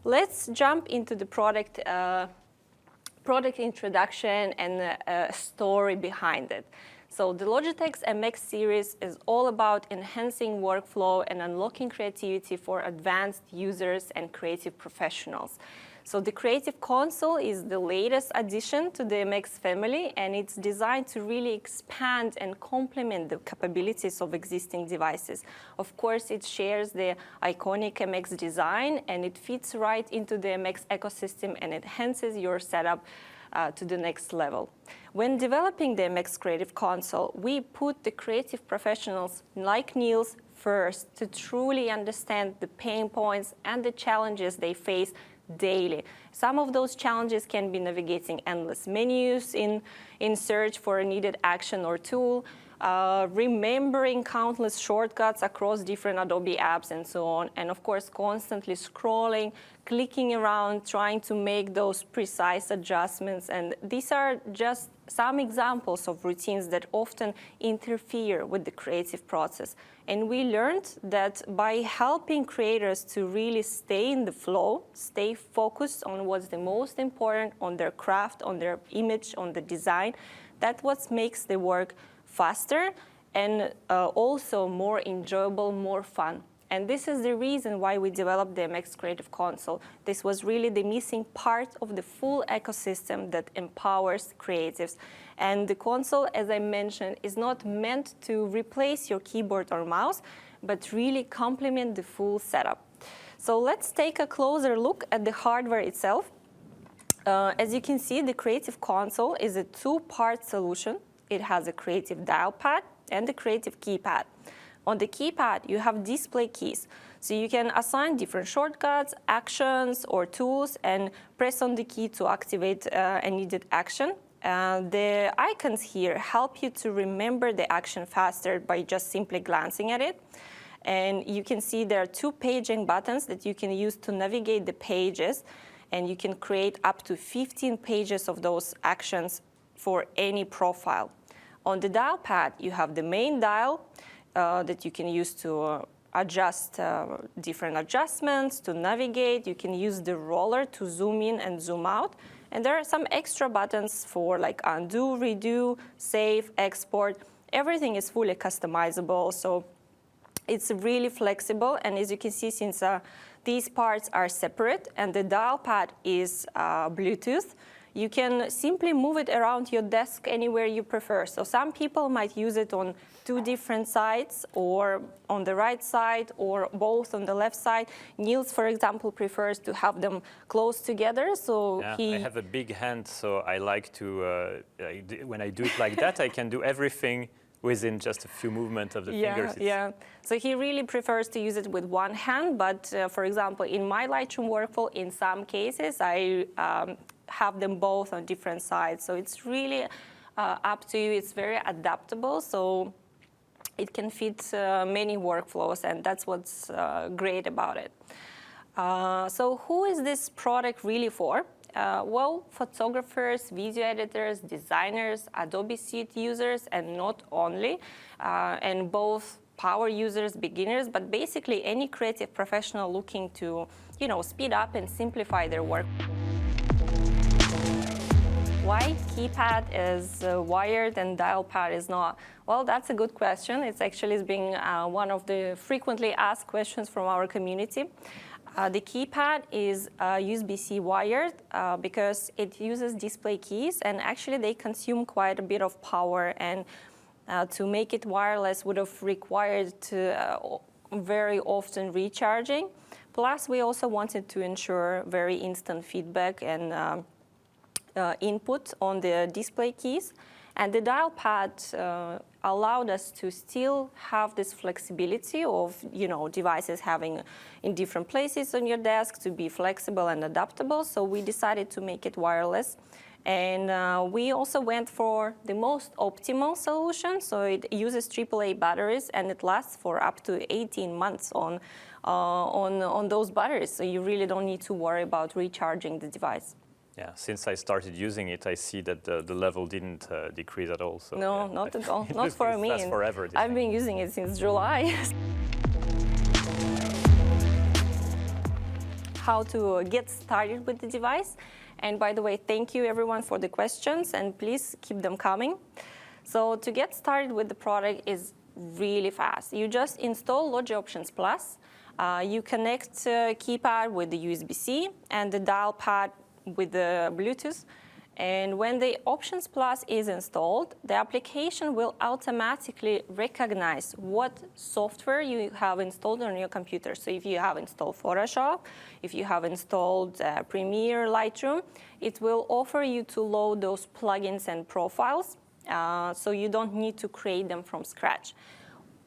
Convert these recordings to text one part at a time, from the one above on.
Let's jump into the product introduction and a story behind it. So the Logitech MX series is all about enhancing workflow and unlocking creativity for advanced users and creative professionals. So the Creative Console is the latest addition to the MX family, and it's designed to really expand and complement the capabilities of existing devices. Of course, it shares the iconic MX design, and it fits right into the MX ecosystem and enhances your setup to the next level. When developing the MX Creative Console, we put the creative professionals like Niels first to truly understand the pain points and the challenges they face daily. Some of those challenges can be navigating endless menus in search for a needed action or tool, remembering countless shortcuts across different Adobe apps and so on, and of course constantly scrolling, clicking around, trying to make those precise adjustments. And these are just some examples of routines that often interfere with the creative process. And we learned that by helping creators to really stay in the flow, stay focused on what's the most important, on their craft, on their image, on the design, that's what makes the work faster and also more enjoyable, more fun. And this is the reason why we developed the MX Creative Console. This was really the missing part of the full ecosystem that empowers creatives. And the console, as I mentioned, is not meant to replace your keyboard or mouse, but really complement the full setup. So let's take a closer look at the hardware itself. As you can see, the Creative Console is a two-part solution. It has a creative dialpad and a creative keypad. On the keypad, you have display keys, so you can assign different shortcuts, actions, or tools, and press on the key to activate a needed action. The icons here help you to remember the action faster by just simply glancing at it. And you can see there are two paging buttons that you can use to navigate the pages, and you can create up to 15 pages of those actions for any profile. On the dial pad, you have the main dial that you can use to adjust different adjustments, to navigate. You can use the roller to zoom in and zoom out. And there are some extra buttons for like undo, redo, save, export. Everything is fully customizable, so it's really flexible. And as you can see, since these parts are separate and the dial pad is Bluetooth, you can simply move it around your desk anywhere you prefer. So some people might use it on two different sides, or on the right side, or both on the left side. Niels, for example, prefers to have them close together. So I have a big hand, so I like to, when I do it like that, I can do everything within just a few movements of the fingers. Yeah. So he really prefers to use it with one hand, but for example, in my Lightroom workflow, in some cases, I have them both on different sides. So it's really up to you. It's very adaptable, so it can fit many workflows, and that's what's great about it. So who is this product really for? Well, photographers, video editors, designers, Adobe Suite users, and not only, and both power users, beginners, but basically any creative professional looking to, speed up and simplify their work. Why keypad is wired and dial pad is not? Well, that's a good question. It's actually being one of the frequently asked questions from our community. The keypad is USB-C wired because it uses display keys, and actually they consume quite a bit of power, and to make it wireless would have required very often recharging. Plus, we also wanted to ensure very instant feedback and input on the display keys. And the dial pad allowed us to still have this flexibility of, devices having in different places on your desk, to be flexible and adaptable. So we decided to make it wireless. And we also went for the most optimal solution. So it uses AAA batteries, and it lasts for up to 18 months on those batteries. So you really don't need to worry about recharging the device. Yeah, since I started using it, I see that the level didn't decrease at all. So, no, yeah. not at all. Not for me. Lasts forever. I've been using it since July. how to get started with the device. And by the way, thank you everyone for the questions, and please keep them coming. So to get started with the product is really fast. You just install Logi Options Plus. You connect keypad with the USB-C and the dial pad with the Bluetooth. And when the Options Plus is installed, the application will automatically recognize what software you have installed on your computer. So if you have installed Photoshop, if you have installed Premiere, Lightroom, it will offer you to load those plugins and profiles, so you don't need to create them from scratch.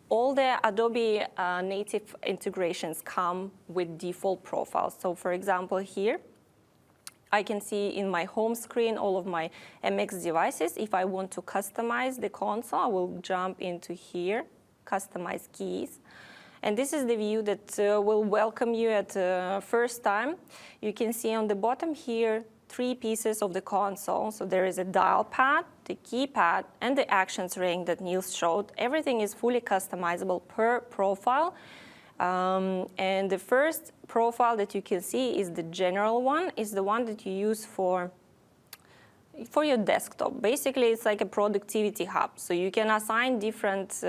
All the Adobe native integrations come with default profiles. So for example, here, I can see in my home screen all of my MX devices. If I want to customize the console, I will jump into here, customize keys. And this is the view that will welcome you at first time. You can see on the bottom here, 3 pieces of the console. So there is a dial pad, the keypad, and the actions ring that Niels showed. Everything is fully customizable per profile. And the first profile that you can see is the general one, is the one that you use for your desktop. Basically, it's like a productivity hub. So you can assign different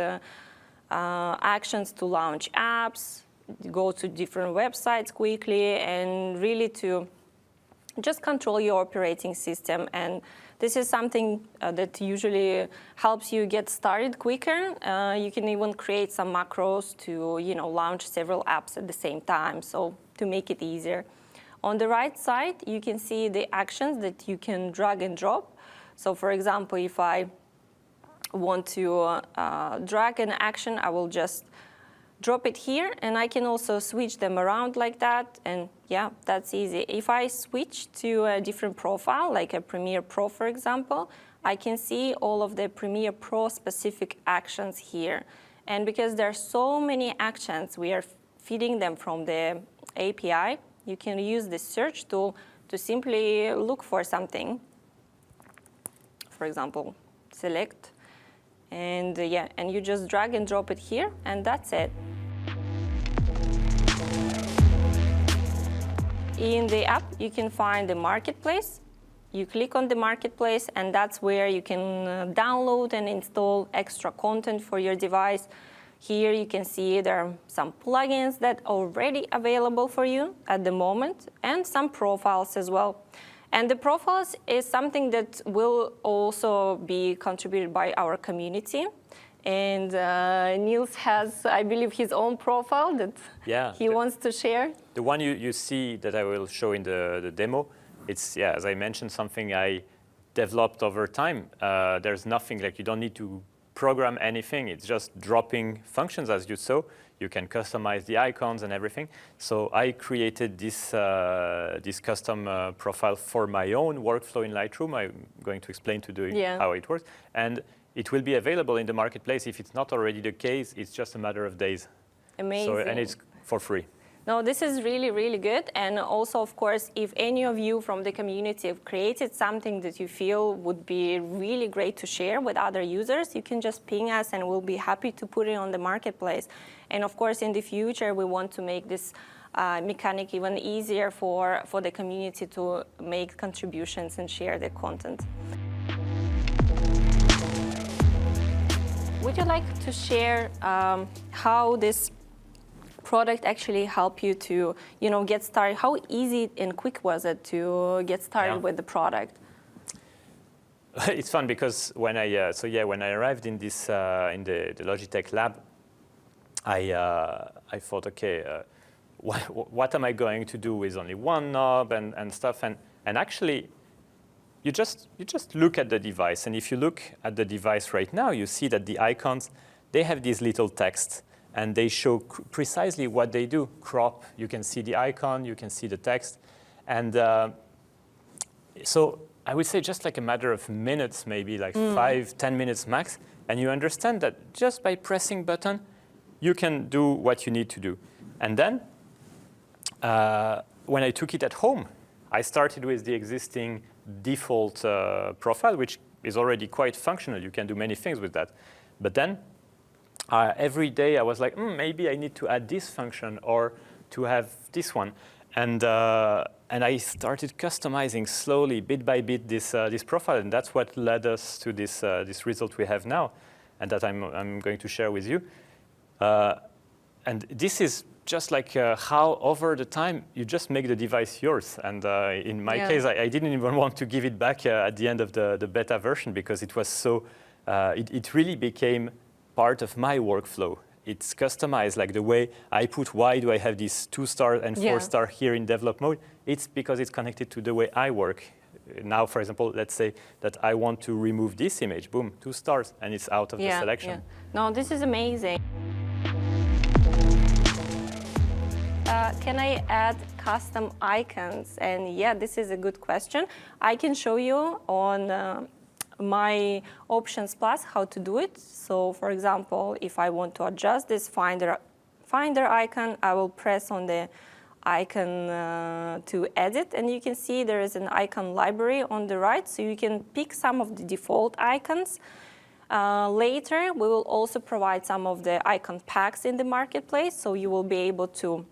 actions to launch apps, go to different websites quickly, and really to just control your operating system. And this is something that usually helps you get started quicker. You can even create some macros to, launch several apps at the same time, so to make it easier. On the right side, you can see the actions that you can drag and drop. So for example, if I want to drag an action, I will just drop it here, and I can also switch them around like that, and yeah, that's easy. If I switch to a different profile, like a Premiere Pro, for example, I can see all of the Premiere Pro specific actions here. And because there are so many actions, we are feeding them from the API, you can use the search tool to simply look for something. For example, select, and and you just drag and drop it here, and that's it. In the app, you can find the marketplace. You click on the marketplace, and that's where you can download and install extra content for your device. Here you can see there are some plugins that are already available for you at the moment, and some profiles as well. And the profiles is something that will also be contributed by our community. And Niels has, I believe, his own profile that he wants to share. The one you see that I will show in the demo, it's, as I mentioned, something I developed over time. There's nothing, like you don't need to program anything. It's just dropping functions, as you saw. You can customize the icons and everything. So I created this custom profile for my own workflow in Lightroom. I'm going to explain how it works. And it will be available in the marketplace. If it's not already the case, it's just a matter of days. Amazing. So, and it's for free. No, this is really, really good. And also, of course, if any of you from the community have created something that you feel would be really great to share with other users, you can just ping us and we'll be happy to put it on the marketplace. And of course, in the future, we want to make this mechanic even easier for the community to make contributions and share the content. Would you like to share how this product actually helped you to, get started? How easy and quick was it to get started with the product? It's fun because when I arrived in this in the Logitech lab, I thought, okay, what am I going to do with only one knob and stuff? And actually, you just look at the device, and if you look at the device right now, you see that the icons, they have these little text, and they show precisely what they do. Crop, you can see the icon, you can see the text, and so I would say just like a matter of minutes, maybe like 5-10 minutes max, and you understand that just by pressing button, you can do what you need to do. And then, when I took it at home, I started with the existing default profile, which is already quite functional. You can do many things with that. But then, every day I was like, maybe I need to add this function or to have this one. And I started customizing slowly, bit by bit, this profile, and that's what led us to this result we have now, and that I'm going to share with you. And this is just like how over the time you just make the device yours. And in my case, I didn't even want to give it back at the end of the beta version because it was so, it really became part of my workflow. It's customized, like the way I put why do I have these 2-star and 4-star here in develop mode. It's because it's connected to the way I work. Now, for example, let's say that I want to remove this image, boom, 2 stars, and it's out of the selection. Yeah. No, this is amazing. Can I add custom icons? And yeah, this is a good question. I can show you on my Options Plus how to do it. So for example, if I want to adjust this Finder icon, I will press on the icon to edit, and you can see there is an icon library on the right, so you can pick some of the default icons. Later, we will also provide some of the icon packs in the marketplace, so you will be able to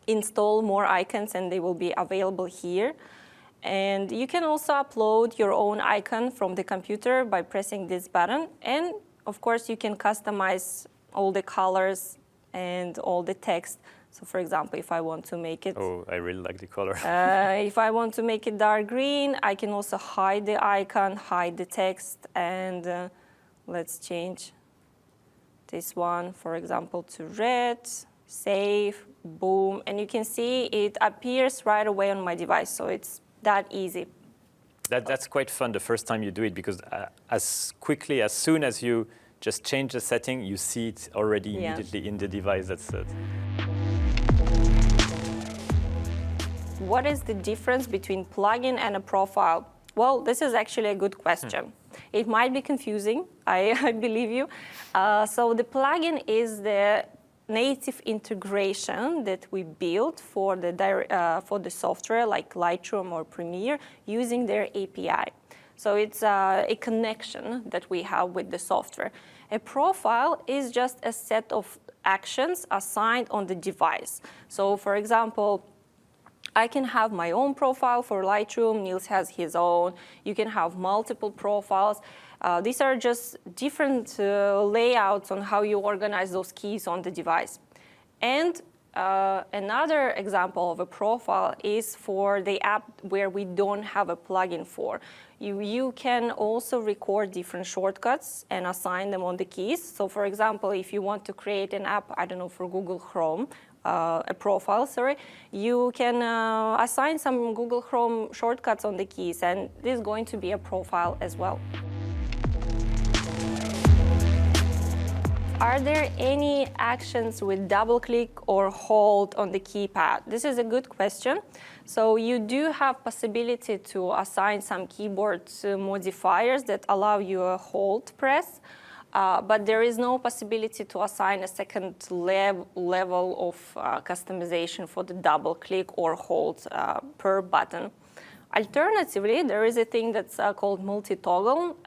install more icons and they will be available here. And you can also upload your own icon from the computer by pressing this button. And of course, you can customize all the colors and all the text. So for example, if I want to make it... Oh, I really like the color. If I want to make it dark green, I can also hide the icon, hide the text, and let's change this one, for example, to red, save, boom. And you can see it appears right away on my device, so it's that easy. That's quite fun the first time you do it, because as soon as you just change the setting, you see it already immediately in the device. What is the difference between plugin and a profile? Well, this is actually a good question. It might be confusing, I believe you. So the plugin is the native integration that we built for the software like Lightroom or Premiere using their API. So it's a connection that we have with the software. A profile is just a set of actions assigned on the device. So for example, I can have my own profile for Lightroom, Niels has his own, you can have multiple profiles. These are just different layouts on how you organize those keys on the device. And another example of a profile is for the app where we don't have a plugin for. You can also record different shortcuts and assign them on the keys. So for example, if you want to create an app, I don't know, for Google Chrome, a profile, sorry, you can assign some Google Chrome shortcuts on the keys, and this is going to be a profile as well. Are there any actions with double click or hold on the keypad? This is a good question. So you do have possibility to assign some keyboard modifiers that allow you a hold press. But there is no possibility to assign a second level of customization for the double click or hold per button. Alternatively, there is a thing that's called multi-toggle.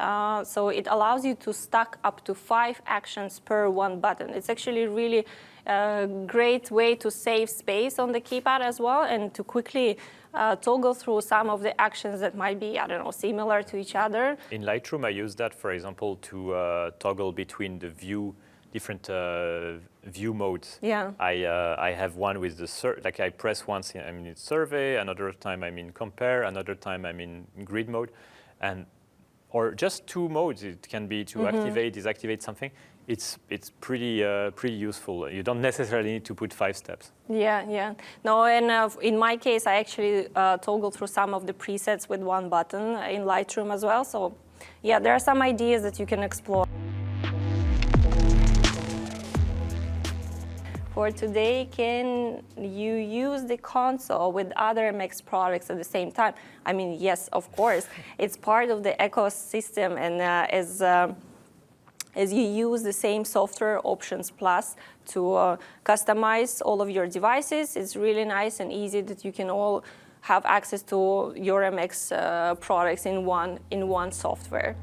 So it allows you to stack up to 5 actions per one button. It's actually really a great way to save space on the keypad as well, and to quickly toggle through some of the actions that might be, I don't know, similar to each other. In Lightroom, I use that, for example, to toggle between the different view modes. Yeah. I have one with the like I press once, I'm in survey, another time I'm in compare, another time I'm in grid mode, or just 2 modes. It can be to activate, deactivate something. It's pretty useful. You don't necessarily need to put 5 steps. Yeah. No, and in my case, I actually toggle through some of the presets with one button in Lightroom as well. So yeah, there are some ideas that you can explore. For today, can you use the console with other MX products at the same time? I mean, yes, of course. It's part of the ecosystem, and as you use the same software, Options Plus, to customize all of your devices, it's really nice and easy that you can all have access to your MX products in one software.